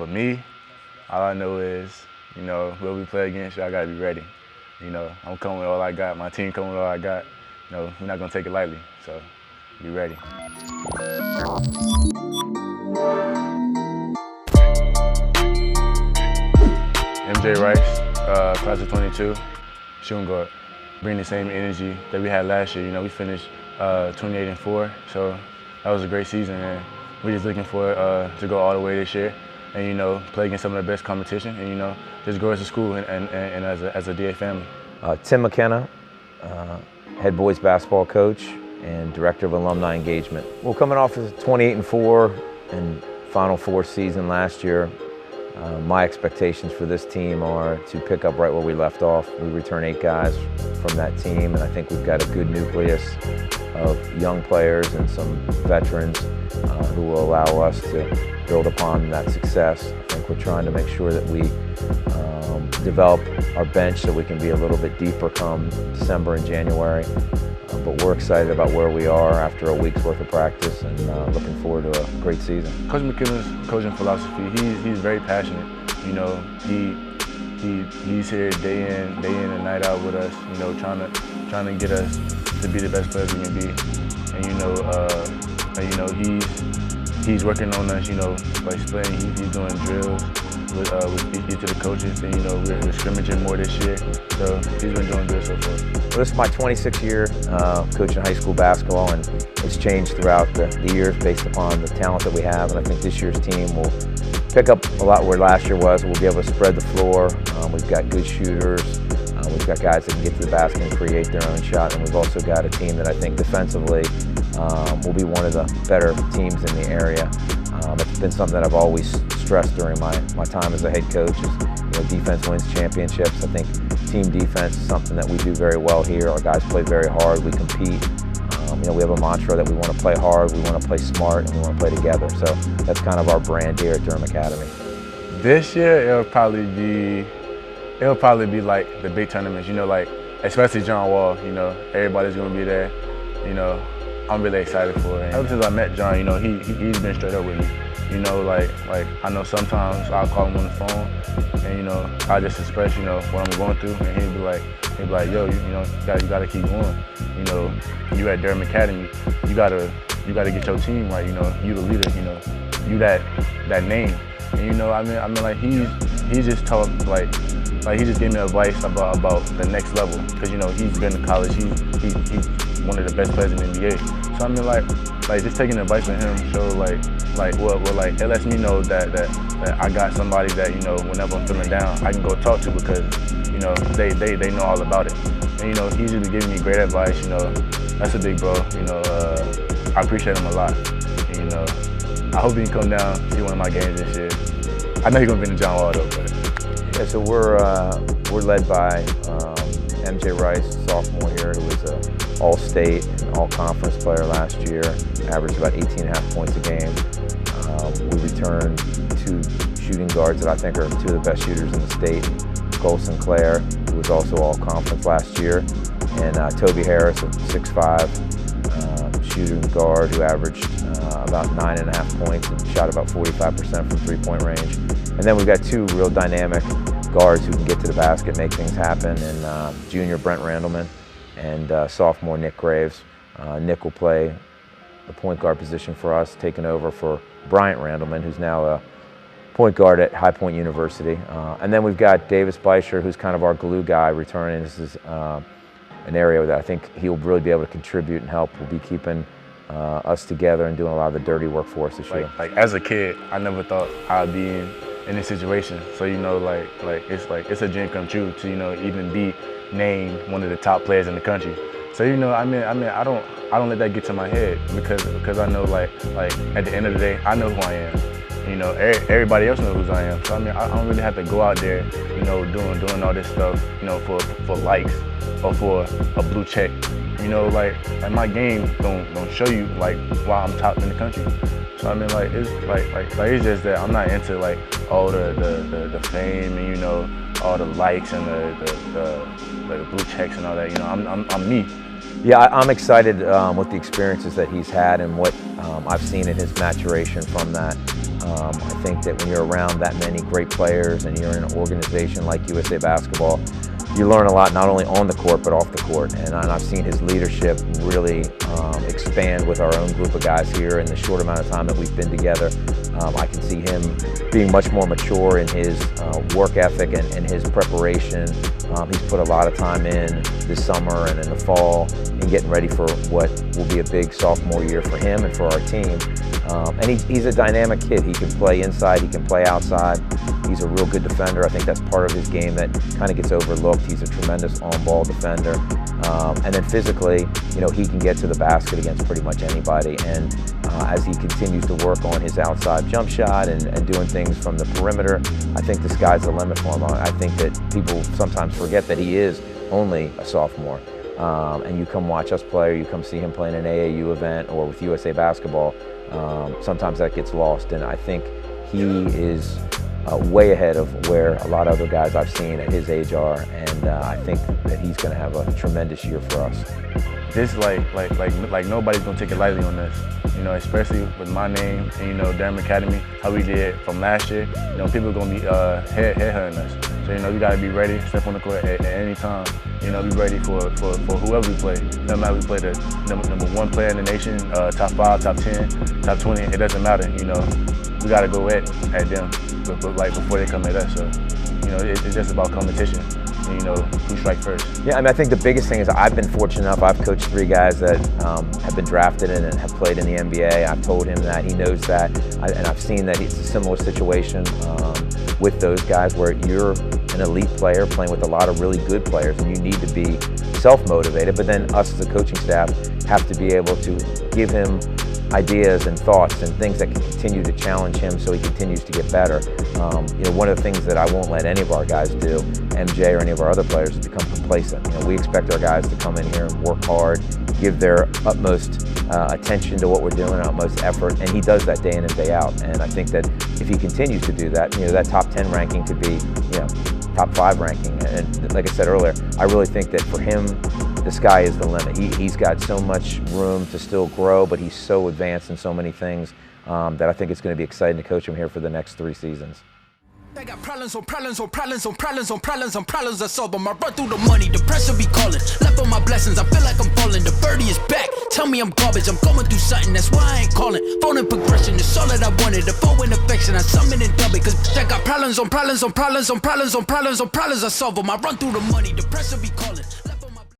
For me, all I know is, whoever we play against, I gotta be ready. I'm coming with all I got. My team coming with all I got. We're not gonna take it lightly. So, be ready. MJ Rice, class of 22, shooting guard. Bring the same energy that we had last year. We finished 28-4, so that was a great season, and we're just looking for to go all the way this year, and play against some of the best competition, and just grow as a school and as a DA family. Tim McKenna, head boys basketball coach and director of alumni engagement. Well, coming off of 28-4 and Final Four season last year, my expectations for this team are to pick up right where we left off. We return 8 guys from that team, and I think we've got a good nucleus of young players and some veterans who will allow us to build upon that success. I think we're trying to make sure that we develop our bench so we can be a little bit deeper come December and January. But we're excited about where we are after a week's worth of practice, and looking forward to a great season. Coach McKenna's coaching philosophy, he's very passionate. He's here day in and night out with us, trying to get us to be the best players we can be. And he's working on us, by explaining, he's doing drills with each of the coaches, and we're scrimmaging more this year, so he's been doing good so far. Well, this is my 26th year coaching high school basketball, and it's changed throughout the years based upon the talent that we have, and I think this year's team will pick up a lot where last year was. We'll be able to spread the floor. We've got good shooters. We've got guys that can get to the basket and create their own shot, and we've also got a team that I think defensively will be one of the better teams in the area. It's been something that I've always stressed during my time as a head coach is, defense wins championships. I think team defense is something that we do very well here. Our guys play very hard. We compete. We have a mantra that we want to play hard, we want to play smart, and we want to play together. So that's kind of our brand here at Durham Academy. This year, it'll probably be like the big tournaments, like especially John Wall. Everybody's gonna be there. I'm really excited for it. Ever since I met John, he's been straight up with me. Like I know sometimes I'll call him on the phone, and I just express, what I'm going through, and he'd be like, yo, you gotta keep going. You at Durham Academy, you gotta get your team right. You the leader. You that name. And I mean, like he's just talked like he just gave me advice about the next level, because he's been to college. He's one of the best players in the NBA. So I mean, like just taking advice from him shows it lets me know that I got somebody that whenever I'm feeling down, I can go talk to, because they know all about it. And he's just giving me great advice. That's a big bro. I appreciate him a lot. And, I hope he can come down, see one of my games this year. I know he's gonna be in the John Wall though, but. Yeah, so we're led by MJ Rice, sophomore here, who was an all-state and all-conference player last year, averaged about 18.5 points a game. We returned 2 shooting guards that I think are 2 of the best shooters in the state. Cole Sinclair, who was also all-conference last year, and Toby Harris, a 6'5", shooting guard who averaged about 9.5 points and shot about 45% from three-point range. And then we've got 2 real dynamic guards who can get to the basket, make things happen, and junior Brent Randleman and sophomore Nick Graves. Nick will play the point guard position for us, taking over for Bryant Randleman, who's now a point guard at High Point University. And then we've got Davis Beischer, who's kind of our glue guy, returning. This is an area that I think he'll really be able to contribute and help. We'll be keeping us together and doing a lot of the dirty work for us this year. Like as a kid, I never thought I'd be in this situation. So it's a dream come true to even be named one of the top players in the country. So I don't let that get to my head, because I know like at the end of the day, I know who I am. Everybody else knows who I am. So I don't really have to go out there, doing all this stuff, for likes or for a blue check. Like my game don't show you why I'm top in the country. So it's just that I'm not into all the fame and all the likes and the blue checks and all that. I'm me. Yeah, I'm excited with the experiences that he's had and what I've seen in his maturation from that. I think that when you're around that many great players and you're in an organization like USA Basketball, you learn a lot not only on the court but off the court. And I've seen his leadership really expand with our own group of guys here in the short amount of time that we've been together. I can see him being much more mature in his work ethic and his preparation. He's put a lot of time in this summer and in the fall in getting ready for what will be a big sophomore year for him and for our team. And he's a dynamic kid. He can play inside, he can play outside. He's a real good defender. I think that's part of his game that kind of gets overlooked. He's a tremendous on-ball defender. And then physically, you know, he can get to the basket against pretty much anybody. And as he continues to work on his outside jump shot and doing things from the perimeter, I think the sky's the limit for him. I think that people sometimes forget that he is only a sophomore. And you come watch us play, or you come see him play in an AAU event or with USA Basketball, sometimes that gets lost. And I think he is way ahead of where a lot of other guys I've seen at his age are, and I think that he's going to have a tremendous year for us. This like nobody's gonna take it lightly on this, you know, especially with my name and, you know, Durham Academy, how we did from last year. You know, people are gonna be headhunting us. So, you know, you gotta be ready, step on the court at any time. You know, be ready for whoever we play. No matter we play the number one player in the nation, top 5, top 10, top 20, it doesn't matter. You know, we gotta go at them, like before they come at us. So, you know, it's just about competition. You know, who strike first. Yeah, I mean, I think the biggest thing is I've been fortunate enough. I've coached 3 guys that have been drafted and have played in the NBA. I've told him that, he knows that, and I've seen that it's a similar situation with those guys where you're an elite player playing with a lot of really good players, and you need to be self-motivated, but then us as a coaching staff have to be able to give him ideas and thoughts and things that can continue to challenge him so he continues to get better. You know, one of the things that I won't let any of our guys do, MJ or any of our other players, is become complacent. You know, we expect our guys to come in here and work hard, give their utmost attention to what we're doing, utmost effort, and he does that day in and day out. And I think that if he continues to do that, you know, that top 10 ranking could be, you know, top 5 ranking. And like I said earlier, I really think that for him, the sky is the limit. He's got so much room to still grow, but he's so advanced in so many things that I think it's going to be exciting to coach him here for the next 3 seasons. I got problems on problems on problems on problems on problems on problems I solve them. I run through the money, the pressure be calling. Left on my blessings, I feel like I'm falling. The birdie is back, tell me I'm garbage. I'm going through something, that's why I ain't calling. Phone and progression, it's all that I wanted. The phone and affection, I summon and dub it. Cause I got problems on problems on problems on problems on problems on problems I solve them. I run through the money, the pressure be calling.